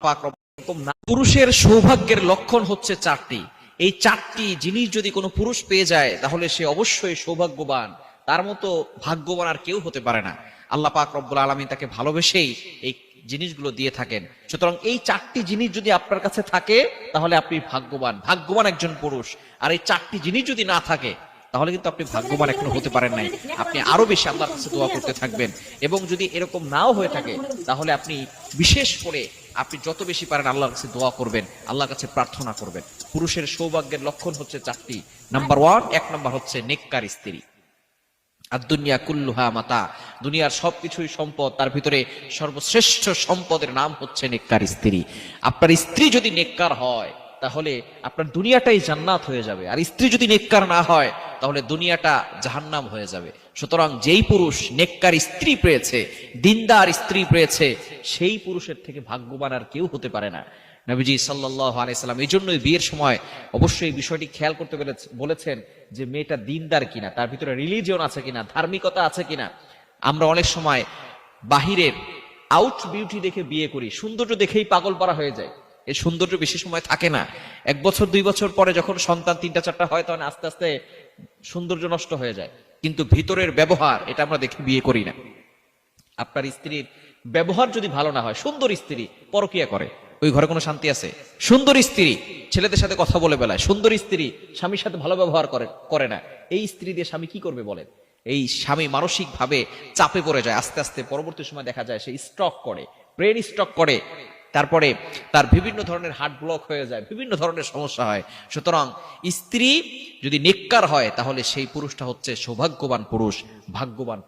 পাক রব্বুল না। পুরুষের সৌভাগ্যের লক্ষণ হচ্ছে চারটি। এই চারটি জিনিস যদি কোনো পুরুষ পেয়ে যায় তাহলে সে অবশ্যই সৌভাগ্যবান। তার মতো ভাগ্যবান আর কেউ হতে পারে না। আল্লাহ পাক রব্বুল আলামিন তাকে ভালোবেসেই এই জিনিসগুলো দিয়ে থাকেন। সুতরাং এই চারটি জিনিস যদি আপনার কাছে থাকে তাহলে আপনি ভাগ্যবান, ভাগ্যবান একজন পুরুষ। আর এই চারটি জিনিস যদি না থাকে তাহলে কিন্তু আপনি ভাগ্যবান এখনো হতে পারেন নাই। আপনি আরো বেশি আল্লাহর কাছে দোয়া করতে থাকবেন। এবং যদি এরকম নাও হয়ে থাকে তাহলে আপনি বিশেষ করে আপনি যত বেশি পারেন আল্লাহর কাছে দোয়া করবেন, আল্লাহর কাছে প্রার্থনা করবেন। পুরুষের সৌভাগ্যের লক্ষণ হচ্ছে চারটি। নাম্বার 1, 1 নাম্বার হচ্ছে নেককার স্ত্রী। আর দুনিয়া কুল্লুহা মাতা, দুনিয়ার সবকিছুই সম্পদ, তার ভিতরে সর্বশ্রেষ্ঠ সম্পদের নাম হচ্ছে নেককার স্ত্রী। আপনার স্ত্রী যদি নেককার হয় তাহলে আপনার দুনিয়াটাই জান্নাত হয়ে যাবে। আর স্ত্রী যদি নেককার না হয় তাহলে দুনিয়াটা জাহান্নাম হয়ে যাবে। সুতরাং যেই পুরুষ নেককার স্ত্রী পেয়েছে, দিনদার স্ত্রী পেয়েছে, সেই পুরুষের থেকে ভাগ্যবান আর কেউ হতে পারে না। নবীজি সাল্লাল্লাহু আলাইহি সাল্লাম এই জন্যই বিয়ের সময় অবশ্যই বিষয়টি খেয়াল করতে বলেছেন যে মেয়েটা দিনদার কিনা, তার ভিতরে রিলিজিয়ন আছে কিনা, ধার্মিকতা আছে কিনা। আমরা অনেক সময় বাহিরের আউট বিউটি দেখে বিয়ে করি, সৌন্দর্য দেখেই পাগল পারা হয়ে যায়। এই সৌন্দর্য বেশি সময় থাকে না। 1 বছর 2 বছর পরে যখন সন্তান 3টা 4টা হয় তখন আস্তে আস্তে সৌন্দর্য নষ্ট হয়ে যায়। কিন্তু ভিতরের ব্যবহার এটা আমরা দেখে বিয়ে করি না। আপনার স্ত্রীর ব্যবহার যদি ভালো না হয়, সুন্দর স্ত্রী পরকিয়া করে, ওই ঘরে কোনো শান্তি আছে? সুন্দর স্ত্রী ছেলেদের সাথে কথা বলে বেলায়, সুন্দর স্ত্রী স্বামীর সাথে ভালো ব্যবহার করে না, এই স্ত্রী দিয়ে স্বামী কি করবে বলেন? এই স্বামী মানসিক ভাবে চাপে পড়ে যায়। আস্তে আস্তে পরবর্তী সময় দেখা যায় সে স্ট্রক করে, ব্রেন স্ট্রক করে, তারপরে তার বিভিন্ন ধরনের হার্ট ব্লক হয়ে যায়, বিভিন্ন ধরনের সমস্যা হয়। সুতরাং স্ত্রী যদি নেককার হয় তাহলে সেই পুরুষটা হচ্ছে সৌভাগ্যবান পুরুষ, ভাগ্যবান পুরুষ।